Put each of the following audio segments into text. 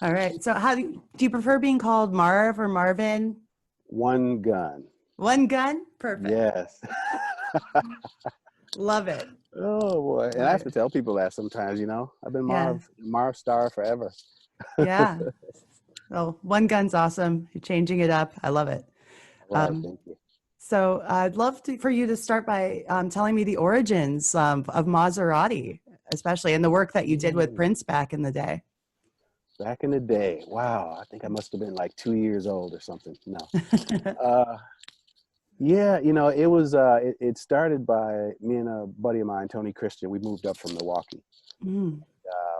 All right. So do you prefer being called Marv or Marvin? One gun. One gun? Perfect. Yes. Love it. Oh boy. And I Love have it. to tell people that sometimes, I've been Yeah. Marv Star forever. Yeah. Oh, one gun's awesome. You're changing it up. I love it. All right, Um, thank you. so I'd love for you to start by telling me the origins of Maserati, especially, and the work that you did with Mm. Prince back in the day. Back in the day, wow, I think I must have been like 2 years old or something. No. Uh, yeah, it started by me and a buddy of mine, Tony Christian. We moved up from Milwaukee. Mm.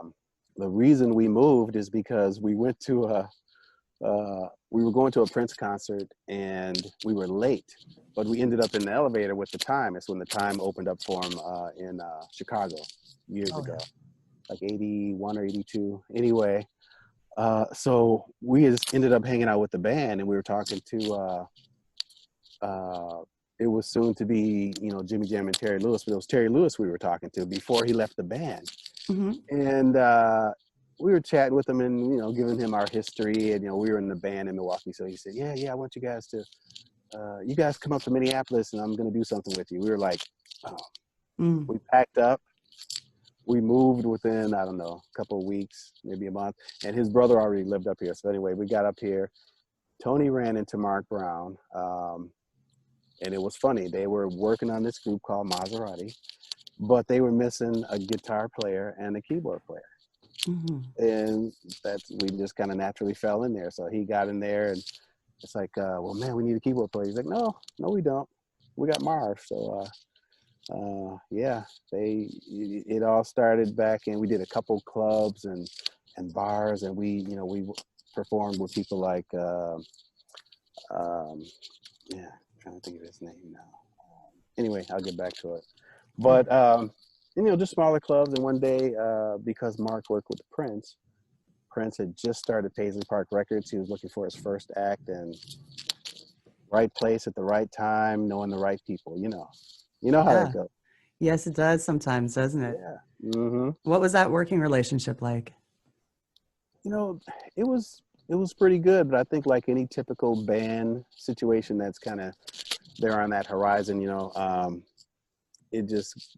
Um, the reason we moved is because we were going to a Prince concert and we were late, but we ended up in the elevator with the time. It's when the time opened up for him in Chicago years Oh ago, yeah. like 81 or 82. Anyway, so we just ended up hanging out with the band and we were talking to, it was soon to be, Jimmy Jam and Terry Lewis, but it was Terry Lewis we were talking to before he left the band. Hmm. And we were chatting with him and giving him our history, and we were in the band in Milwaukee. So he said, yeah, I want you guys to you guys come up to Minneapolis and I'm going to do something with you. We were like, oh. Mm. We packed up, we moved within, I don't know, a couple of weeks, maybe a month, and his brother already lived up here. So anyway, we got up here. Tony ran into Mark Brown, and it was funny. They were working on this group called Mazarati, but they were missing a guitar player and a keyboard player. Hmm. And we just kind of naturally fell in there. So he got in there, and it's like, well, man, we need a keyboard player. He's like, no, we don't. We got Marv. So yeah, it all started back, and we did a couple clubs and bars, and we performed with people like um, yeah, I'm trying to think of his name now. Anyway, I'll get back to it. Yeah. But just smaller clubs. And one day, because Mark worked with Prince, Prince had just started Paisley Park Records. He was looking for his first act, and right place at the right time, knowing the right people. You know how that Yeah. goes. Yes, it does sometimes, doesn't it? Yeah. Hmm. What was that working relationship like? You know, it was pretty good, but I think like any typical band situation that's kind of there on that horizon, it just,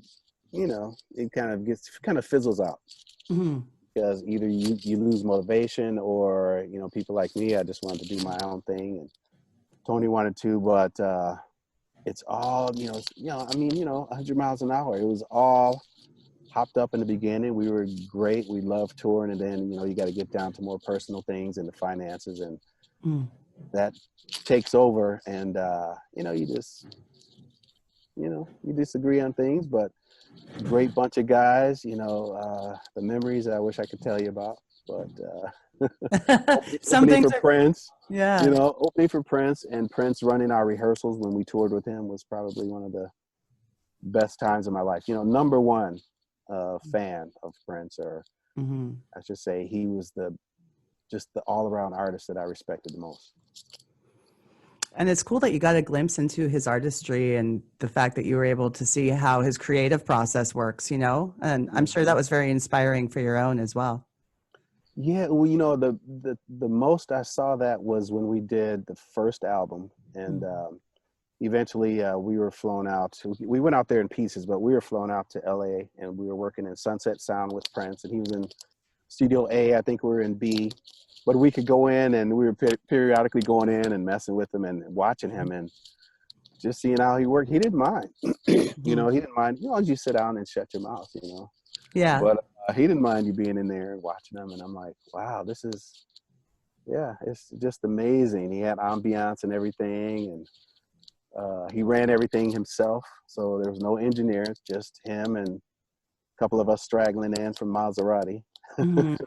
it kind of fizzles out Hmm. because either you lose motivation or, people like me, I just wanted to do my own thing, and Tony wanted to, but it's all, I mean, 100 miles an hour. It was all hopped up in the beginning. We were great. We loved touring. And then, you got to get down to more personal things and the finances, and Mm. that takes over. And, you disagree on things, but great bunch of guys, the memories I wish I could tell you about, but Some opening things for are, Prince, yeah. opening for Prince, and Prince running our rehearsals when we toured with him was probably one of the best times of my life. Number one fan of Prince, or Hmm. I should say, he was just the all around artist that I respected the most. And it's cool that you got a glimpse into his artistry and the fact that you were able to see how his creative process works, and I'm sure that Mhm. was very inspiring for your own as well. Yeah, well, the most I saw that was when we did the first album, and eventually we were flown out. We went out there in pieces, but we were flown out to LA, and we were working in Sunset Sound with Prince, and he was in Studio A. I think we were in B, but we could go in, and we were periodically going in and messing with him and watching him and just seeing how he worked. He didn't mind, Mhm. he didn't mind, as long as you sit down and shut your mouth, Yeah. But he didn't mind you being in there and watching him, and I'm like, wow, yeah, it's just amazing. He had ambiance and everything, and he ran everything himself, so there was no engineers, just him and a couple of us straggling in from Maserati. Mhm.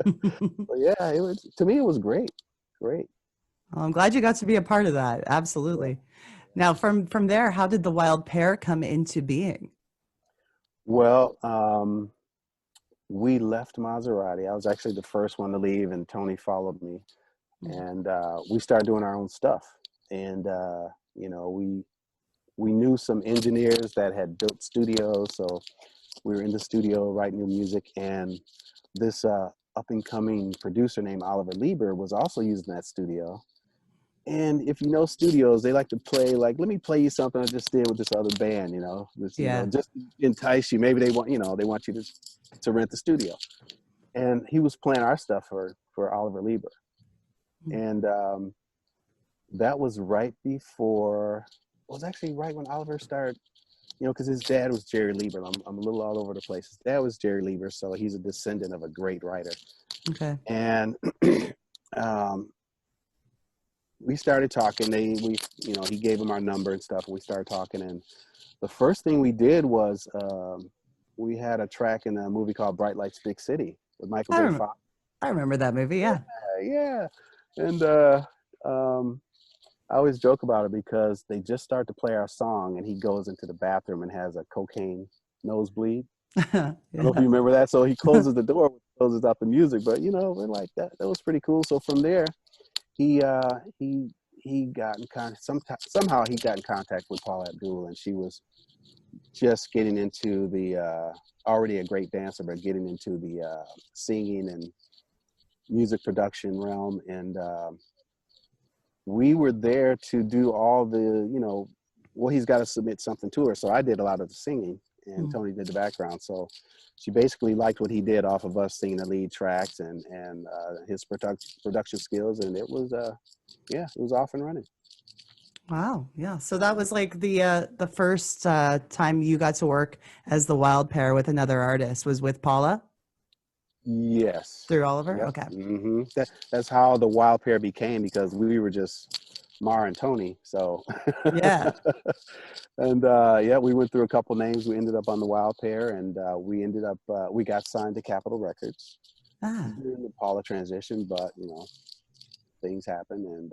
But yeah, to me it was great, great. I'm glad you got to be a part of that. Yeah. Absolutely. Now, from there, how did the wild pair come into being? Well, we left Maserati. I was actually the first one to leave, and Tony followed me, and we started doing our own stuff. And we knew some engineers that had built studios, so we were in the studio writing new music. And this up and coming producer named Oliver Lieber was also using that studio. And if you know studios, they like to play like, let me play you something I just did with this other band, Yeah. just to entice you. Maybe they want, they want you to rent the studio. And he was playing our stuff for Oliver Lieber. And that was right before, it was actually right when Oliver started, because his dad was Jerry Lieber. I'm a little all over the place. His dad was Jerry Lieber, so he's a descendant of a great writer. Okay. And we started talking. He gave him our number and stuff, and we started talking. And the first thing we did was we had a track in a movie called Bright Lights, Big City with Michael J. Fox. I remember that movie. Yeah. Yeah. And I always joke about it because they just start to play our song, and he goes into the bathroom and has a cocaine nosebleed. Yeah. I don't know if you remember that. So he closes the door, closes out the music. But we're like that. That was pretty cool. So from there, he got in contact. Somehow he got in contact with Paula Abdul, and she was just getting into the already a great dancer, but getting into the singing and music production realm. And we were there to do all the, he's got to submit something to her. So I did a lot of the singing, and Tony did the background. So she basically liked what he did off of us singing the lead tracks and his production skills. And it was, it was off and running. Wow. Yeah. So that was like the first time you got to work as the Wild Pair with another artist was with Paula? Yes. Through Oliver? Yep. Okay. That's how the Wild Pair became, because we were just Mara and Tony. So yeah. And we went through a couple names. We ended up on the Wild Pair, and we got signed to Capitol Records during the Paula transition, but things happen, and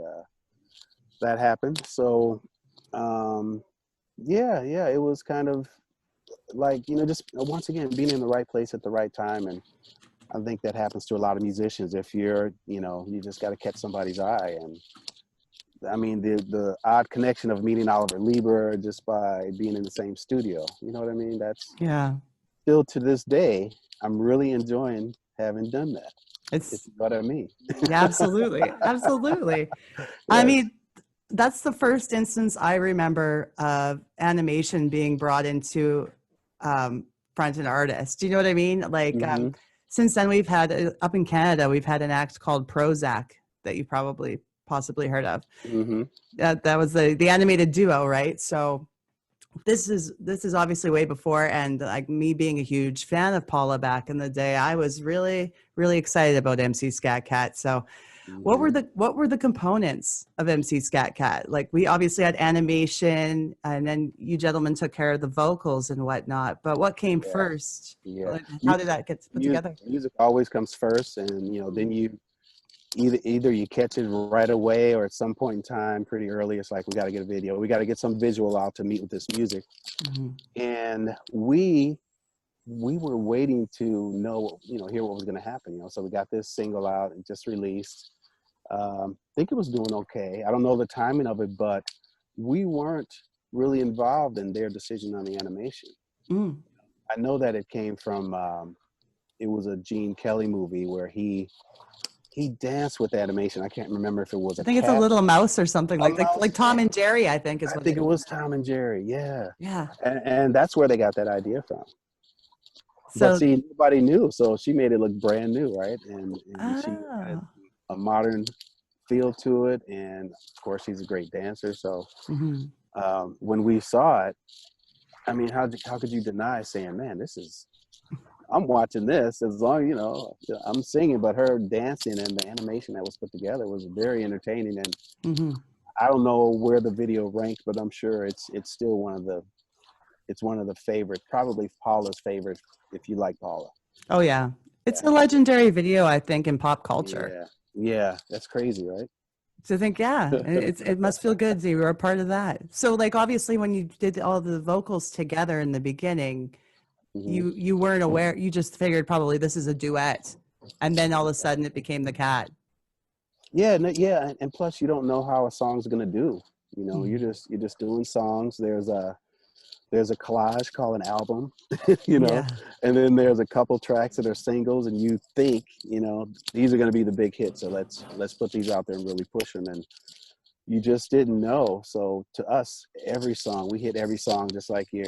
that happened. So it was kind of like, just once again being in the right place at the right time. And I think that happens to a lot of musicians. If you're, you just got to catch somebody's eye. And I mean, the odd connection of meeting Oliver Lieber just by being in the same studio, you know what I mean? That's still to this day, I'm really enjoying having done that. It's what I mean. Yeah, absolutely. Absolutely. Yes. I mean, that's the first instance I remember of animation being brought into front-end artists. Do you know what I mean? Like, since then we've had, up in Canada, we've had an act called Prozac that you possibly heard of. That was the animated duo, right? So this is obviously way before, and like me being a huge fan of Paula back in the day, I was really, really excited about MC Skat Kat. So what were the components of MC Skat Kat? Like, we obviously had animation, and then you gentlemen took care of the vocals and whatnot, but what came first? Like, how did that get put together? Music always comes first, and then you either you catch it right away, or at some point in time pretty early, it's like, we got to get a video, we got to get some visual out to meet with this music. And we were waiting to know, hear what was going to happen, so we got this single out and just released. I think it was doing okay. I don't know the timing of it, but we weren't really involved in their decision on the animation. I know that it came from it was a Gene Kelly movie where he danced with animation. I can't remember if it was I think it's a Little Mouse or something, like Tom and Jerry, I think is what I think it was Tom and Jerry. Yeah. Yeah. And that's where they got that idea from. So, but see, nobody knew, so she made it look brand new, right? And she had a modern feel to it, and of course she's a great dancer. So when we saw it, I mean, how could you deny saying, man, I'm watching this, as long I'm singing, but her dancing and the animation that was put together was very entertaining. And I don't know where the video ranked, but I'm sure it's still one of the favorites, probably Paula's favorite, if you like Paula. Oh yeah, it's a legendary video, I think, in pop culture. Yeah, that's crazy, right? So I think, it must feel good that you were a part of that. So, like, obviously when you did all the vocals together in the beginning, you weren't aware, you just figured probably this is a duet, and then all of a sudden it became the cat. And plus you don't know how a song's gonna do. You're just doing songs. There's there's a collage called an album, Yeah. and then there's a couple tracks that are singles, and you think, these are going to be the big hits. So let's put these out there and really push them. And you just didn't know. So to us, we hit every song just like you're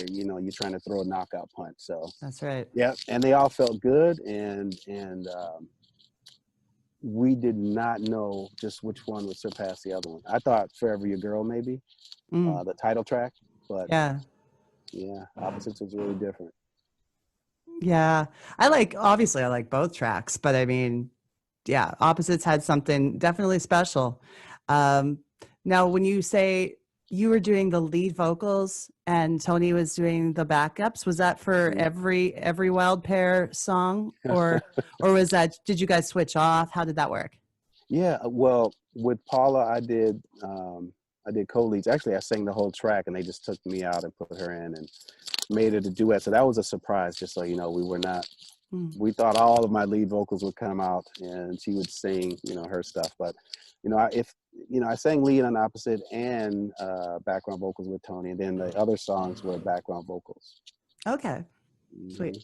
trying to throw a knockout punch. So That's right. yeah, and they all felt good, and we did not know just which one would surpass the other one. I thought "Forever Your Girl" maybe, the title track, but yeah, Opposites was really different. Yeah, obviously I like both tracks, but I mean, yeah, Opposites had something definitely special. Now, when you say you were doing the lead vocals and Tony was doing the backups, was that for every Wild Pair song, or was that, did you guys switch off? How did that work? Yeah, well, with Paula, I did co-leads. Actually, I sang the whole track, and they just took me out and put her in and made it a duet. So that was a surprise, just so you know. We thought all of my lead vocals would come out and she would sing, her stuff. But, I sang lead on Opposite and background vocals with Tony, and then the other songs were background vocals. Okay, sweet.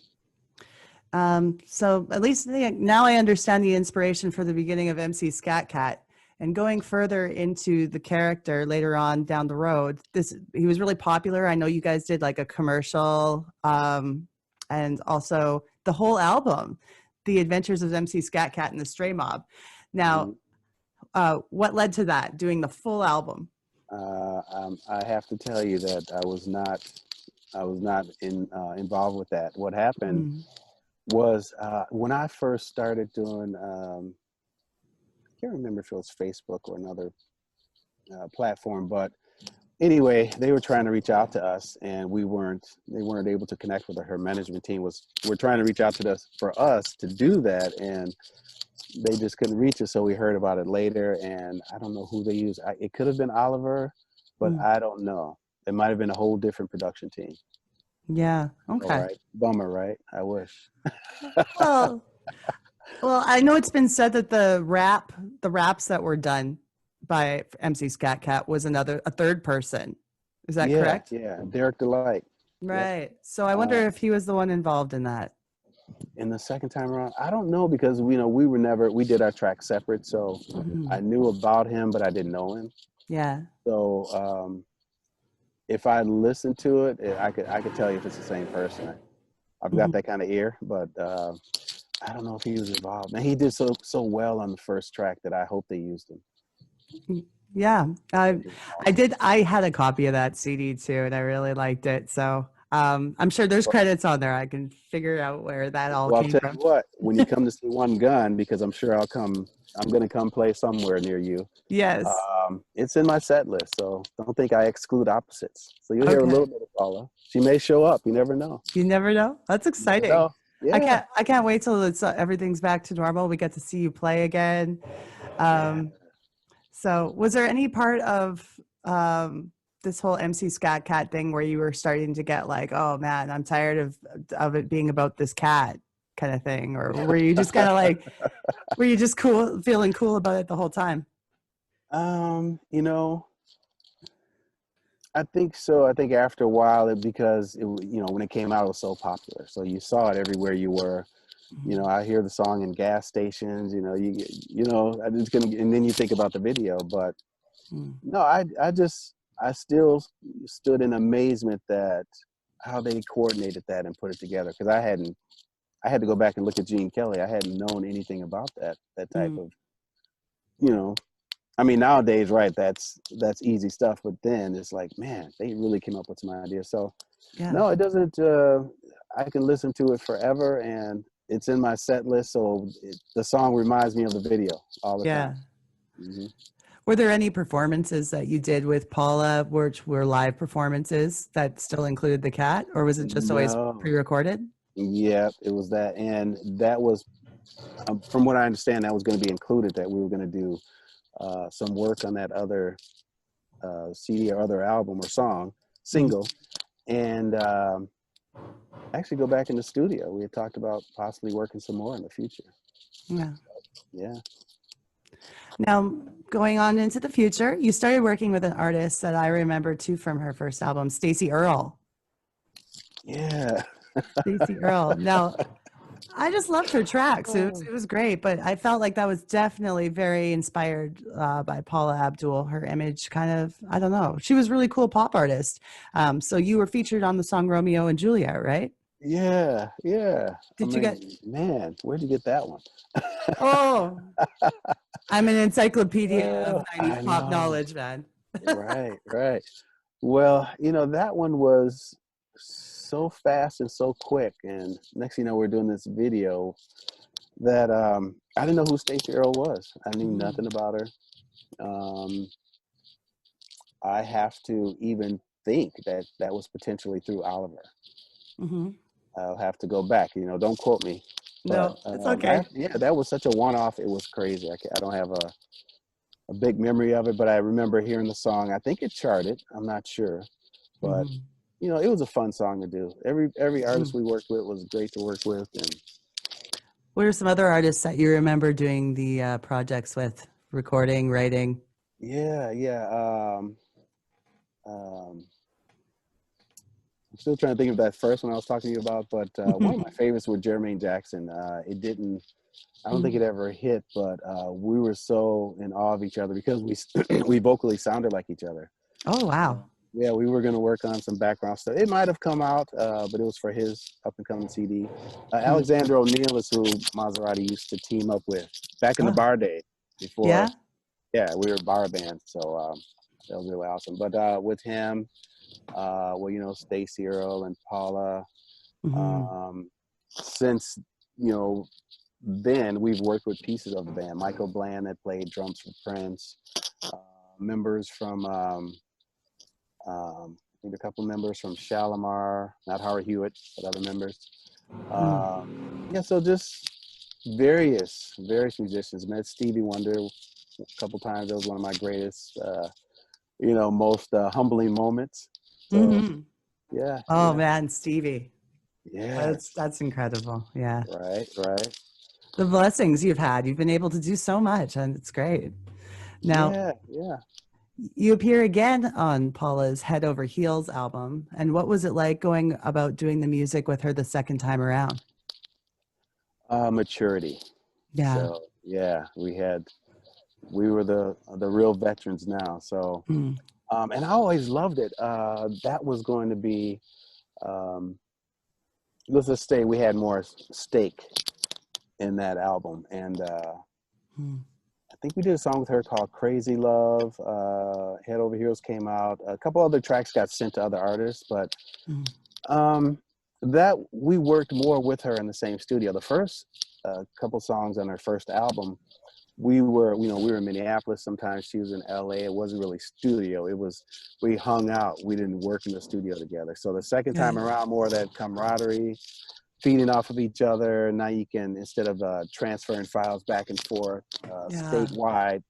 So at least now I understand the inspiration for the beginning of MC Skat Kat. And going further into the character later on down the road, he was really popular. I know you guys did like a commercial, and also the whole album, The Adventures of MC Skat Kat and the Stray Mob. Now, what led to that, doing the full album? I have to tell you that I was not involved with that. What happened was when I first started doing, I can't remember if it was Facebook or another platform, but anyway, they were trying to reach out to us, and they weren't able to connect with her. Her management team were trying to reach out to us for us to do that, and they just couldn't reach us. So we heard about it later, and I don't know who they used. It could have been Oliver, but I don't know. It might have been a whole different production team. Yeah. Okay. All right. Bummer, right? I wish. Well, I know it's been said that the raps that were done by MC Skat Kat was a third person. Is that correct? Yeah, Derek Delight. Right. Yep. So I wonder if he was the one involved in that. In the second time around, I don't know, because we did our track separate, so I knew about him, but I didn't know him. Yeah. So if I listened to it, I could tell you if it's the same person. I've got that kind of ear, but I don't know if he was involved. And he did so well on the first track that I hope they used him. Yeah, I had a copy of that CD too, and I really liked it. So I'm sure there's credits on there. I can figure out where that all came from. I'll tell you what, when you come to see OneGunn, because I'm sure I'm going to come play somewhere near you. Yes. It's in my set list, so don't think I exclude Opposites. So you'll hear a little bit of Paula. She may show up. You never know. You never know. That's exciting. Yeah. I can't wait till everything's back to normal. We get to see you play again. So was there any part of this whole MC Skat Kat thing where you were starting to get like, oh man, I'm tired of it being about this cat kind of thing? Or were you just kind of like, were you just feeling cool about it the whole time? I think so. I think after a while, because when it came out, it was so popular. So you saw it everywhere you were. I hear the song in gas stations. And then you think about the video. But no, I still stood in amazement that how they coordinated that and put it together. Because I had to go back and look at Gene Kelly. I hadn't known anything about that type of, I mean, nowadays, right, that's easy stuff. But then it's like, man, they really came up with some ideas. So, no, it doesn't. I can listen to it forever, and it's in my set list. So the song reminds me of the video all the time. Mm-hmm. Were there any performances that you did with Paula, which were live performances that still included the cat, or was it just always pre-recorded? Yeah, it was that. And that was, from what I understand, that was going to be included, that we were going to do some work on that other CD or other album or single, and actually go back in the studio. We had talked about possibly working some more in the future. Yeah. Now, going on into the future, you started working with an artist that I remember too from her first album, Stacey Earle. Yeah. Stacey Earl. Now, I just loved her tracks. It was great, but I felt like that was definitely very inspired by Paula Abdul. Her image kind of, I don't know. She was a really cool pop artist. So you were featured on the song Romeo and Juliet, right? Yeah, yeah. I Did you get, mean, man, where'd you get that one? oh, I'm an encyclopedia of 90s I pop know. knowledge, man. Right, right. Well, that one was so fast and so quick. And next thing you know, we're doing this video that I didn't know who Stacey Earl was. I knew nothing about her. Um, I have to even think that that was potentially through Oliver. Mm-hmm. I'll have to go back. Don't quote me. But No, it's okay. yeah, that was such a one-off. It was crazy. I don't have a big memory of it, but I remember hearing the song. I think it charted. I'm not sure, but Mm-hmm. it was a fun song to do. Every Mm-hmm. artist we worked with was great to work with, and What are some other artists that you remember doing the projects with, recording, writing? yeah, yeah. Um, I'm still trying to think of that first one I was talking to you about, but one of my favorites was Jermaine Jackson. It didn't. I don't think it ever hit, but we were so in awe of each other because we we vocally sounded like each other. Oh, wow. Yeah, we were going to work on some background stuff. It might have come out, but it was for his up and coming CD. Alexander O'Neill is who Mazarati used to team up with back in the Oh, bar day before. yeah. Yeah, we were a bar band, so that was really awesome. But with him, well, Stacey Earl and Paula. Mm-hmm. Since you know then we've worked with pieces of the band. Michael Bland that played drums for Prince, members from I think a couple members from Shalimar, not Howard Hewitt, but other members. Yeah, so just various musicians. Met Stevie Wonder a couple times. That was one of my greatest, most humbling moments. So Mm-hmm. yeah, Oh, yeah, man, Stevie. yes, That's incredible. Yeah. right, right. The blessings you've had. You've been able to do so much, and it's great. Now, Yeah, yeah. you appear again on Paula's Head Over Heels album. And what was it like going about doing the music with her the second time around? Maturity. Yeah. So yeah, we were the real veterans now. So Mm. and I always loved it. That was going to be let's just say we had more stake in that album, and Mm. I think we did a song with her called Crazy Love. Head Over Heels came out. A couple other tracks got sent to other artists, but Mm. um, that we worked more with her in the same studio. The first couple songs on her first album, we were in Minneapolis. Sometimes she was in LA. It wasn't really studio. It was, we hung out. We didn't work in the studio together. So the second time Good. around, more of that camaraderie, feeding off of each other. Now you can, instead of transferring files back and forth Yeah. statewide,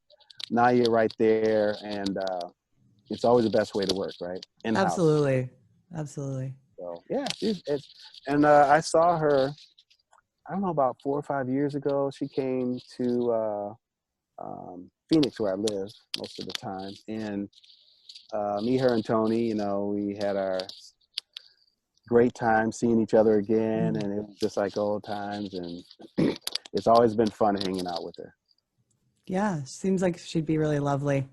now you're right there, and it's always the best way to work, right? In-house. Absolutely. Absolutely. So yeah, and I saw her, I don't know, about 4 or 5 years ago. She came to Phoenix, where I live most of the time, and me, her, and Tony, we had our great time seeing each other again, Mm. and it was just like old times, and it's always been fun hanging out with her. Yeah. Seems like she'd be really lovely.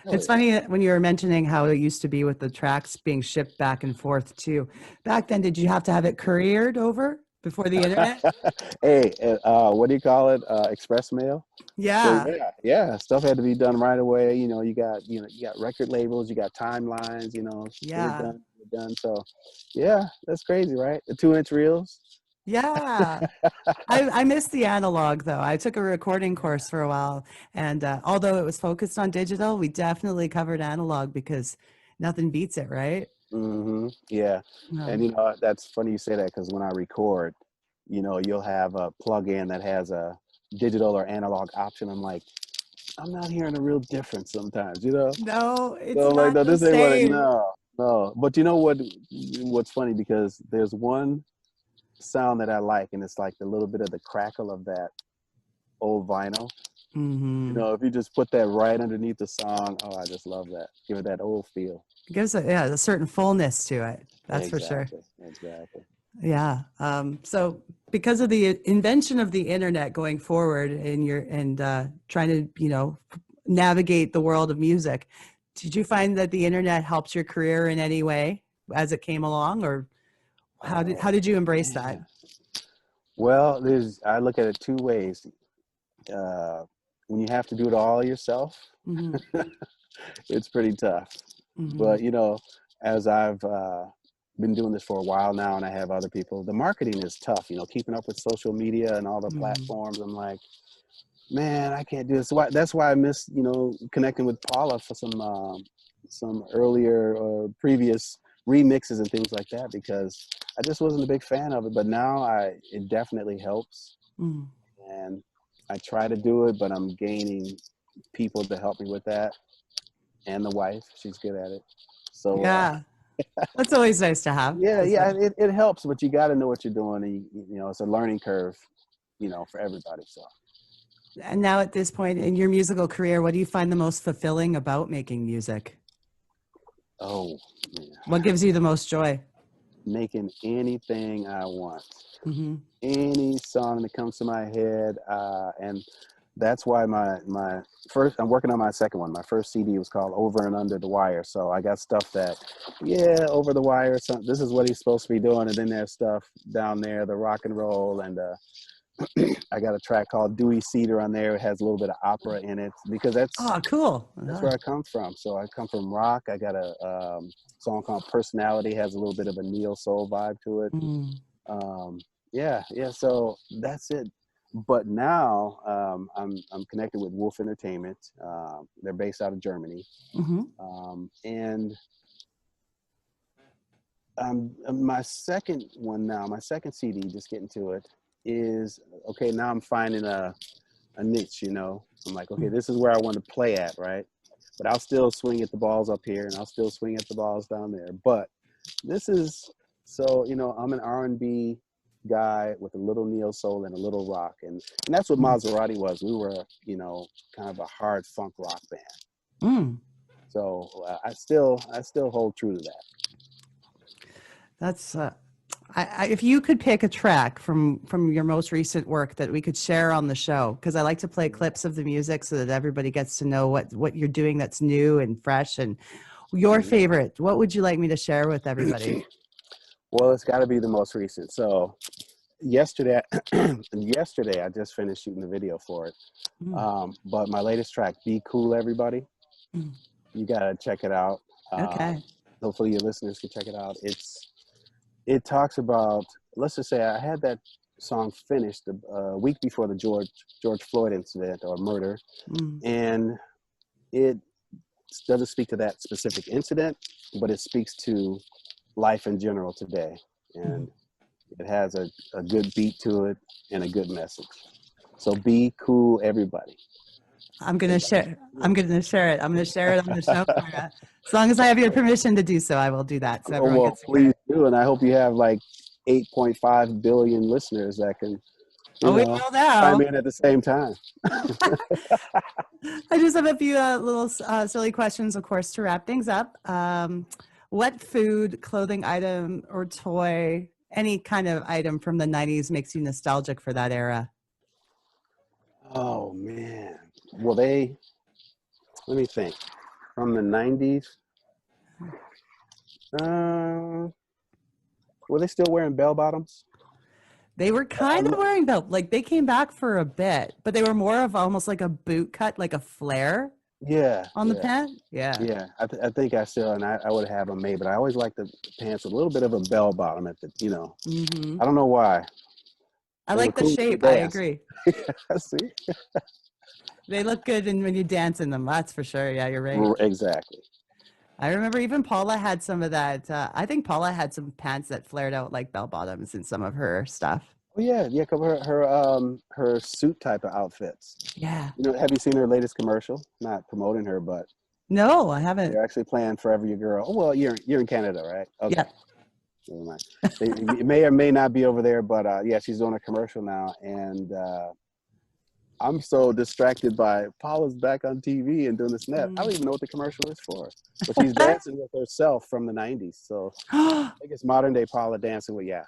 Oh, It's funny when you were mentioning how it used to be with the tracks being shipped back and forth too. Back then, did you have to have it couriered over before the yeah. internet? Hey, what do you call it? Express mail. So Yeah. yeah, stuff had to be done right away. You got record labels, you got timelines. Yeah. We're done. So yeah, that's crazy, right? The 2-inch reels. Yeah. I missed the analog though. I took a recording course for a while, and although it was focused on digital, we definitely covered analog because nothing beats it, right? Yeah, No. and that's funny you say that, because when I record, you'll have a plug-in that has a digital or analog option. I'm like, I'm not hearing a real difference sometimes. No, So it's I'm like, not no, the this ain't what it, same. no, no. But you know what? What's funny, because there's one sound that I like, and it's like the little bit of the crackle of that old vinyl. Mm-hmm. If you just put that right underneath the song, oh, I just love that. Give it that old feel. It gives a certain fullness to it. That's for sure. Exactly. Yeah. So because of the invention of the internet going forward and trying to, navigate the world of music, did you find that the internet helps your career in any way as it came along, or how did you embrace that? Well, I look at it two ways. When you have to do it all yourself, Mm-hmm. it's pretty tough. Mm-hmm. But as I've been doing this for a while now, and I have other people, the marketing is tough. Keeping up with social media and all the platforms. I'm like, man, I can't do this. That's why I miss connecting with Paula for some earlier or previous remixes and things like that, because I just wasn't a big fan of it. But now it definitely helps, and I try to do it, but I'm gaining people to help me with that, and the wife, she's good at it. So yeah, that's always nice to have. Yeah, it helps, but you got to know what you're doing, and it's a learning curve, for everybody. So. And now at this point in your musical career, what do you find the most fulfilling about making music? Oh, man. What gives you the most joy? Making anything I want. Mm-hmm. Any song that comes to my head, and that's why my first, I'm working on my second one. My first CD was called Over and Under the Wire. So I got stuff that, over the wire. This is what he's supposed to be doing, and then there's stuff down there, the rock and roll, and I got a track called Dewey Cedar on there. It has a little bit of opera in it, because that's cool. That's where I come from. So I come from rock. I got a song called Personality, has a little bit of a neo soul vibe to it. So that's it. But now I'm connected with Wolf Entertainment. They're based out of Germany, and my second one now, my second CD, just getting to it, is okay. Now I'm finding a niche. I'm like, okay, this is where I want to play at, right? But I'll still swing at the balls up here, and I'll still swing at the balls down there. But this is I'm an R&B guy with a little neo soul and a little rock, and that's what Mazarati was. We were kind of a hard funk rock band. So I still hold true to that. That's if you could pick a track from your most recent work that we could share on the show, because I like to play clips of the music so that everybody gets to know what you're doing that's new and fresh, and your favorite, what would you like me to share with everybody? Well, it's got to be the most recent. So yesterday I just finished shooting the video for it. But my latest track, Be Cool Everybody, you got to check it out. Okay. Hopefully your listeners can check it out. It talks about, let's just say I had that song finished a week before the George Floyd incident or murder. And it doesn't speak to that specific incident, but it speaks to life in general today. And it has a good beat to it and a good message. So be cool, everybody. I'm going to share it. I'm going to share it on the show for you. As long as I have your permission to do so, I will do that. So everyone gets to hear it. Please do. And I hope you have like 8.5 billion listeners that can chime in at the same time. I just have a few little silly questions, of course, to wrap things up. What food, clothing item, or toy, any kind of item from the 90s makes you nostalgic for that era? Oh, man. Well, let me think. From the 90s, were they still wearing bell bottoms? They were kind of wearing belt, like they came back for a bit, but they were more of almost like a boot cut, like a flare. On the pant. Yeah. I think I still, and I would have them made, but I always like the pants with a little bit of a bell bottom at the, I don't know why. I like the shape. I agree. See? They look good when you dance in them. That's for sure. Yeah, you're right. Exactly. I remember even Paula had some of that. I think Paula had some pants that flared out like bell bottoms in some of her stuff. Oh yeah. Her suit type of outfits. Yeah. Have you seen her latest commercial? Not promoting her, but no, I haven't. They're actually playing Forever Your Girl. Oh well, you're in Canada, right? Okay. Yeah. Never mind. It may or may not be over there, but yeah, she's doing a commercial now, and I'm so distracted by Paula's back on TV and doing the snap. I don't even know what the commercial is for. But she's dancing with herself from the 90s. So I think it's modern day Paula dancing with, yeah.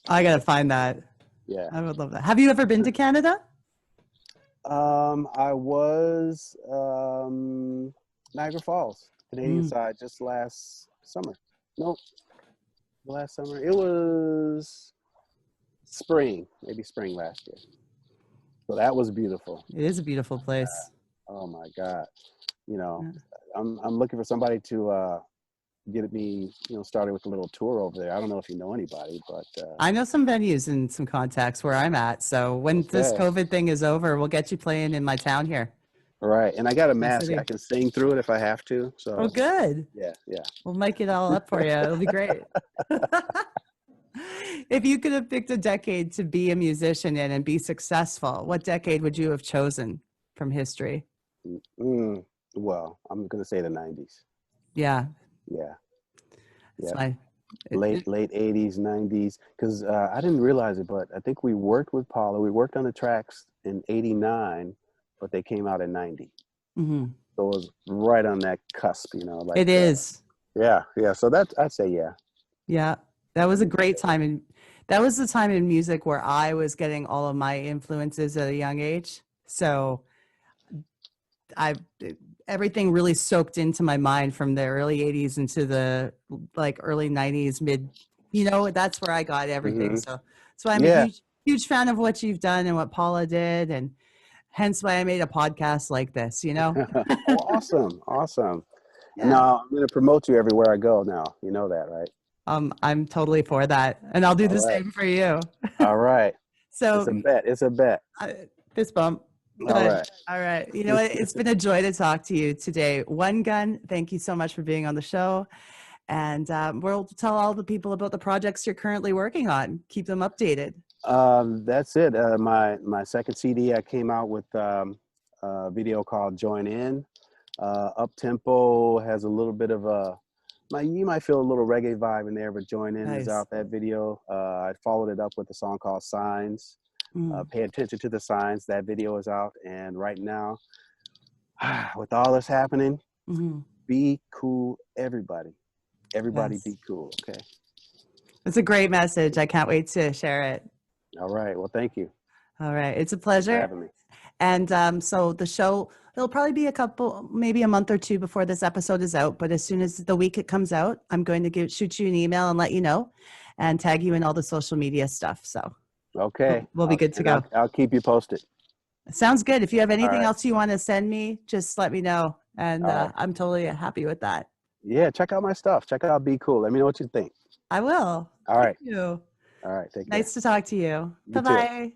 I gotta find that. Yeah. I would love that. Have you ever been to Canada? I was Niagara Falls, Canadian side, just last summer. Nope, last summer. It was spring, maybe spring last year. So that was beautiful. It is a beautiful place. Oh my God. You know, I'm looking for somebody to get me, started with a little tour over there. I don't know if you know anybody, but I know some venues and some contacts where I'm at. So when this COVID thing is over, we'll get you playing in my town here. Right. And I got a mask. I can sing through it if I have to. So oh, good. Yeah. We'll make it all up for you. It'll be great. If you could have picked a decade to be a musician in and be successful, what decade would you have chosen from history? Well, I'm going to say the 90s. Yeah. Yeah. Late 80s, 90s. Because I didn't realize it, but I think we worked with Paula. We worked on the tracks in 89, but they came out in 90. So it was right on that cusp, like it is. Yeah. So I'd say yeah. Yeah. That was a great time. And that was the time in music where I was getting all of my influences at a young age. So everything really soaked into my mind from the early 80s into the early 90s, that's where I got everything. So that's why I'm a huge fan of what you've done and what Paula did. And hence why I made a podcast like this, Oh, awesome. Yeah. Now I'm going to promote you everywhere I go now. You know that, right? I'm totally for that. And I'll do the same for you. All right. So it's a bet. Fist bump. All right. You know what? It's been a joy to talk to you today. OneGunn, thank you so much for being on the show. And we'll tell all the people about the projects you're currently working on. Keep them updated. That's it. My second CD, I came out with a video called Join In. Up-tempo, has a little bit of you might feel a little reggae vibe in there, but Join In is out, that video. I followed it up with a song called Signs. Pay attention to the signs. That video is out. And right now, with all this happening, be cool, everybody. Everybody be cool, okay? It's a great message. I can't wait to share it. All right. Well, thank you. All right. It's a pleasure. Thanks for having me. And so the show, it'll probably be maybe a month or two before this episode is out. But as soon as the week it comes out, I'm going to shoot you an email and let you know and tag you in all the social media stuff. So okay. We'll be good to go. I'll keep you posted. Sounds good. If you have anything else you want to send me, just let me know. And I'm totally happy with that. Yeah. Check out my stuff. Check out Be Cool. Let me know what you think. I will. All right. Thank you. All right. Take care. Nice to talk to you. Bye-bye.